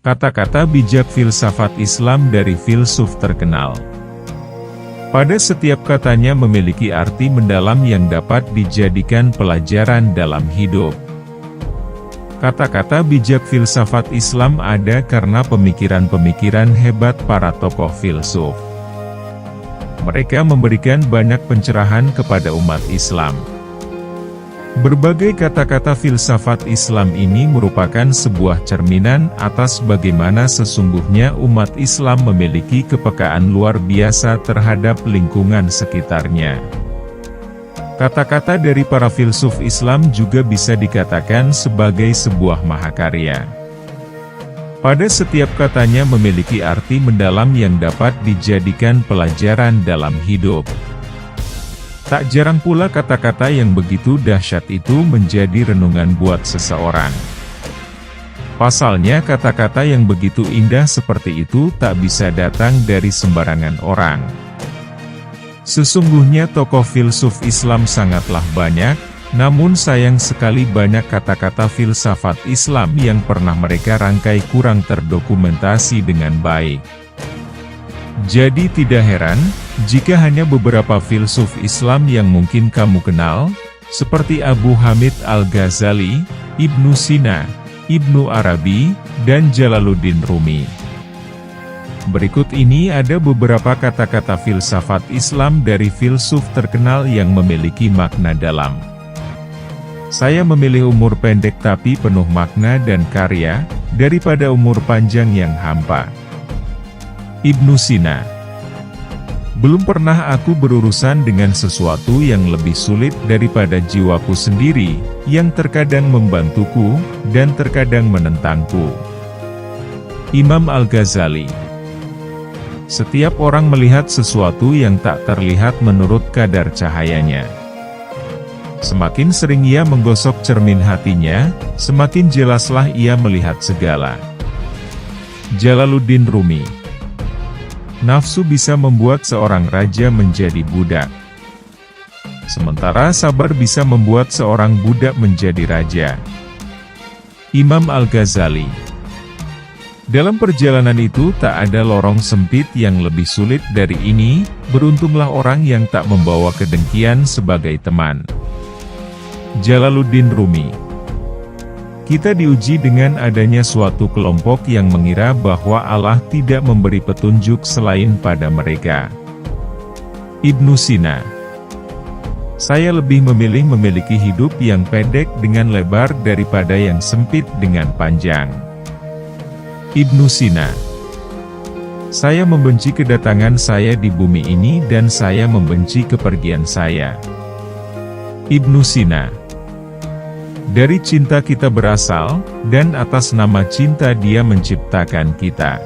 Kata-kata bijak filsafat Islam dari filsuf terkenal. Pada setiap katanya memiliki arti mendalam yang dapat dijadikan pelajaran dalam hidup. Kata-kata bijak filsafat Islam ada karena pemikiran-pemikiran hebat para tokoh filsuf. Mereka memberikan banyak pencerahan kepada umat Islam. Berbagai kata-kata filsafat Islam ini merupakan sebuah cerminan atas bagaimana sesungguhnya umat Islam memiliki kepekaan luar biasa terhadap lingkungan sekitarnya. Kata-kata dari para filsuf Islam juga bisa dikatakan sebagai sebuah mahakarya. Pada setiap katanya memiliki arti mendalam yang dapat dijadikan pelajaran dalam hidup. Tak jarang pula kata-kata yang begitu dahsyat itu menjadi renungan buat seseorang. Pasalnya kata-kata yang begitu indah seperti itu tak bisa datang dari sembarangan orang. Sesungguhnya tokoh filsuf Islam sangatlah banyak, namun sayang sekali banyak kata-kata filsafat Islam yang pernah mereka rangkai kurang terdokumentasi dengan baik. Jadi tidak heran, jika hanya beberapa filsuf Islam yang mungkin kamu kenal, seperti Abu Hamid Al-Ghazali, Ibnu Sina, Ibnu Arabi, dan Jalaluddin Rumi. Berikut ini ada beberapa kata-kata filsafat Islam dari filsuf terkenal yang memiliki makna dalam. Saya memilih umur pendek tapi penuh makna dan karya, daripada umur panjang yang hampa. Ibnu Sina. Belum pernah aku berurusan dengan sesuatu yang lebih sulit daripada jiwaku sendiri, yang terkadang membantuku, dan terkadang menentangku. Imam Al-Ghazali. Setiap orang melihat sesuatu yang tak terlihat menurut kadar cahayanya. Semakin sering ia menggosok cermin hatinya, semakin jelaslah ia melihat segala. Jalaluddin Rumi. Nafsu bisa membuat seorang raja menjadi budak. Sementara sabar bisa membuat seorang budak menjadi raja. Imam Al-Ghazali. Dalam perjalanan itu tak ada lorong sempit yang lebih sulit dari ini, beruntunglah orang yang tak membawa kedengkian sebagai teman. Jalaluddin Rumi. Kita diuji dengan adanya suatu kelompok yang mengira bahwa Allah tidak memberi petunjuk selain pada mereka. Ibnu Sina. Saya lebih memilih memiliki hidup yang pendek dengan lebar daripada yang sempit dengan panjang. Ibnu Sina. Saya membenci kedatangan saya di bumi ini dan saya membenci kepergian saya. Ibnu Sina. Dari cinta kita berasal, dan atas nama cinta Dia menciptakan kita.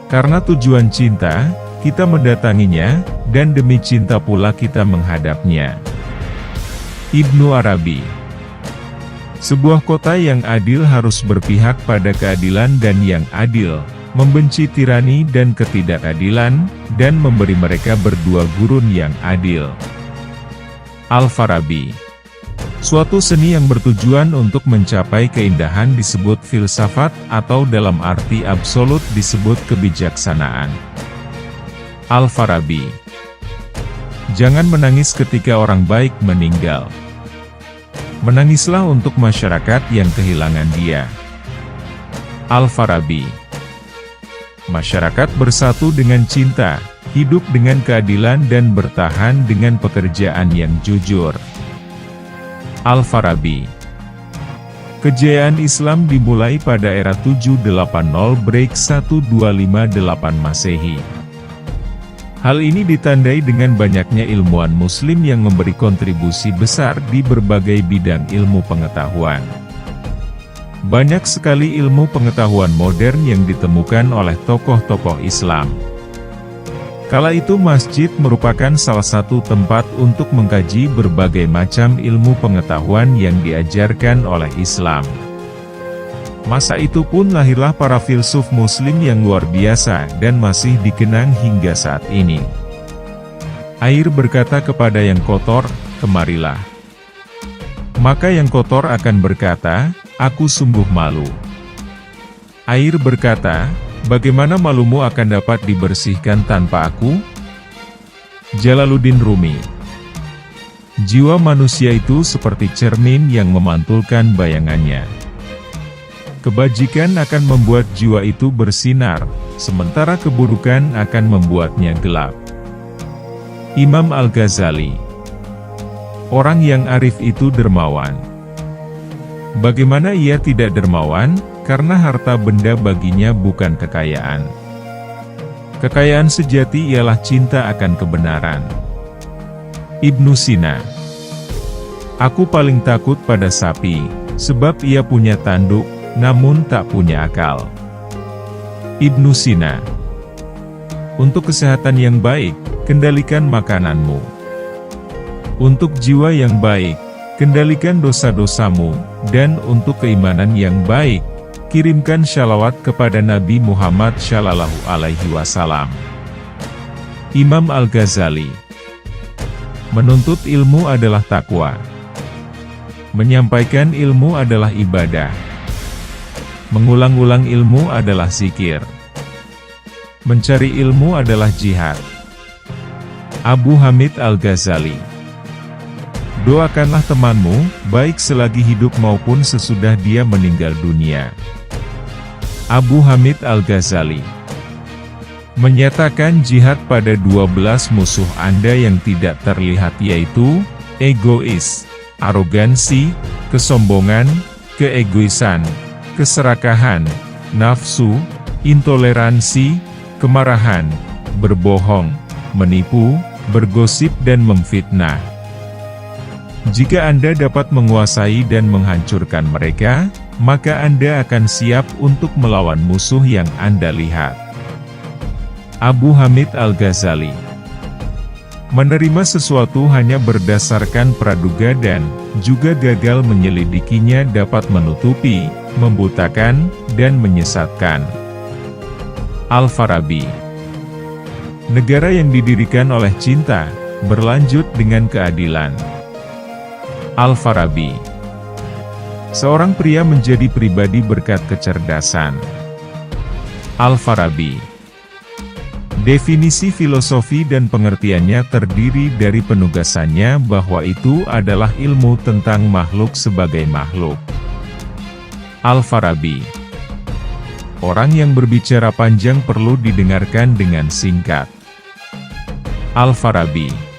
Karena tujuan cinta, kita mendatanginya, dan demi cinta pula kita menghadapnya. Ibnu Arabi. Sebuah kota yang adil harus berpihak pada keadilan dan yang adil, membenci tirani dan ketidakadilan, dan memberi mereka berdua gurun yang adil. Al-Farabi. Suatu seni yang bertujuan untuk mencapai keindahan disebut filsafat, atau dalam arti absolut disebut kebijaksanaan. Al-Farabi. Jangan menangis ketika orang baik meninggal. Menangislah untuk masyarakat yang kehilangan dia. Al-Farabi. Masyarakat bersatu dengan cinta, hidup dengan keadilan dan bertahan dengan pekerjaan yang jujur. Al-Farabi. Kejayaan Islam dimulai pada era 780-1258 Masehi. Hal ini ditandai dengan banyaknya ilmuwan muslim yang memberi kontribusi besar di berbagai bidang ilmu pengetahuan. Banyak sekali ilmu pengetahuan modern yang ditemukan oleh tokoh-tokoh Islam. Kala itu masjid merupakan salah satu tempat untuk mengkaji berbagai macam ilmu pengetahuan yang diajarkan oleh Islam. Masa itu pun lahirlah para filsuf muslim yang luar biasa dan masih dikenang hingga saat ini. Air berkata kepada yang kotor, "Kemarilah." Maka yang kotor akan berkata, "Aku sungguh malu." Air berkata, "Bagaimana malumu akan dapat dibersihkan tanpa aku?" Jalaluddin Rumi. Jiwa manusia itu seperti cermin yang memantulkan bayangannya. Kebajikan akan membuat jiwa itu bersinar, sementara keburukan akan membuatnya gelap. Imam Al-Ghazali. Orang yang arif itu dermawan. Bagaimana ia tidak dermawan? Karena harta benda baginya bukan kekayaan. Kekayaan sejati ialah cinta akan kebenaran. Ibnu Sina. Aku paling takut pada sapi, sebab ia punya tanduk, namun tak punya akal. Ibnu Sina. Untuk kesehatan yang baik, kendalikan makananmu. Untuk jiwa yang baik, kendalikan dosa-dosamu, dan untuk keimanan yang baik, kirimkan shalawat kepada Nabi Muhammad Shallallahu Alaihi Wasallam. Imam Al-Ghazali. Menuntut ilmu adalah takwa. Menyampaikan ilmu adalah ibadah. Mengulang-ulang ilmu adalah zikir. Mencari ilmu adalah jihad. Abu Hamid Al-Ghazali. Doakanlah temanmu, baik selagi hidup maupun sesudah dia meninggal dunia. Abu Hamid Al-Ghazali. Menyatakan jihad pada 12 musuh Anda yang tidak terlihat, yaitu egois, arogansi, kesombongan, keegoisan, keserakahan, nafsu, intoleransi, kemarahan, berbohong, menipu, bergosip dan memfitnah. Jika Anda dapat menguasai dan menghancurkan mereka, maka Anda akan siap untuk melawan musuh yang Anda lihat. Abu Hamid Al-Ghazali. Menerima sesuatu hanya berdasarkan praduga dan juga gagal menyelidikinya dapat menutupi, membutakan, dan menyesatkan. Al-Farabi. Negara yang didirikan oleh cinta, berlanjut dengan keadilan. Al-Farabi. Seorang pria menjadi pribadi berkat kecerdasan. Al-Farabi. Definisi filosofi dan pengertiannya terdiri dari penugasannya bahwa itu adalah ilmu tentang makhluk sebagai makhluk. Al-Farabi. Orang yang berbicara panjang perlu didengarkan dengan singkat. Al-Farabi.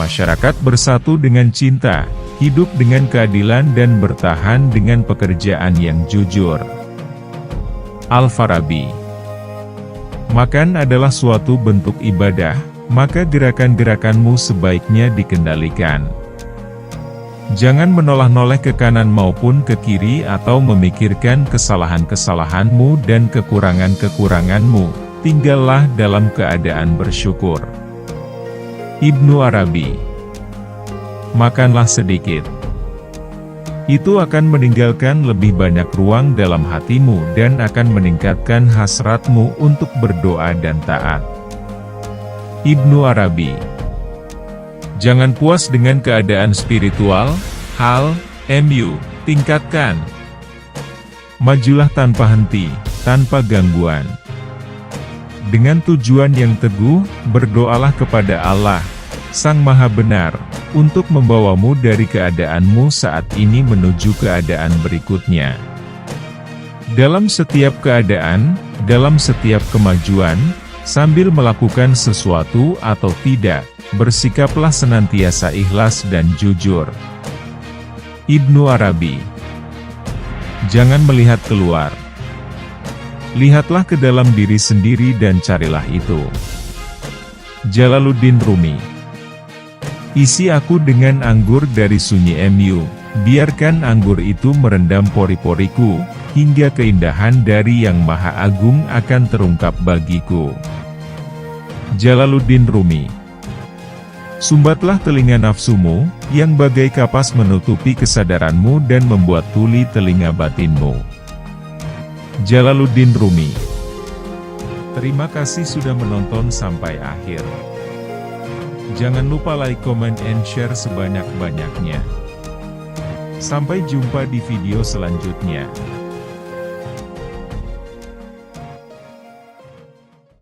Masyarakat bersatu dengan cinta, hidup dengan keadilan dan bertahan dengan pekerjaan yang jujur. Al-Farabi. Makan adalah suatu bentuk ibadah, maka gerakan-gerakanmu sebaiknya dikendalikan. Jangan menoleh-noleh ke kanan maupun ke kiri atau memikirkan kesalahan-kesalahanmu dan kekurangan-kekuranganmu, tinggallah dalam keadaan bersyukur. Ibnu Arabi. Makanlah sedikit. Itu akan meninggalkan lebih banyak ruang dalam hatimu dan akan meningkatkan hasratmu untuk berdoa dan taat. Ibnu Arabi. Jangan puas dengan keadaan spiritual, tingkatkan. Majulah tanpa henti, tanpa gangguan. Dengan tujuan yang teguh, berdoalah kepada Allah, Sang Maha Benar, untuk membawamu dari keadaanmu saat ini menuju keadaan berikutnya. Dalam setiap keadaan, dalam setiap kemajuan, sambil melakukan sesuatu atau tidak, bersikaplah senantiasa ikhlas dan jujur. Ibnu Arabi. Jangan melihat keluar. Lihatlah ke dalam diri sendiri dan carilah itu. Jalaluddin Rumi. Isi aku dengan anggur dari sunyi MU, biarkan anggur itu merendam pori-poriku, hingga keindahan dari Yang Maha Agung akan terungkap bagiku. Jalaluddin Rumi. Sumbatlah telinga nafsumu, yang bagai kapas menutupi kesadaranmu dan membuat tuli telinga batinmu. Jalaluddin Rumi. Terima kasih sudah menonton sampai akhir. Jangan lupa like, comment, and share sebanyak-banyaknya. Sampai jumpa di video selanjutnya.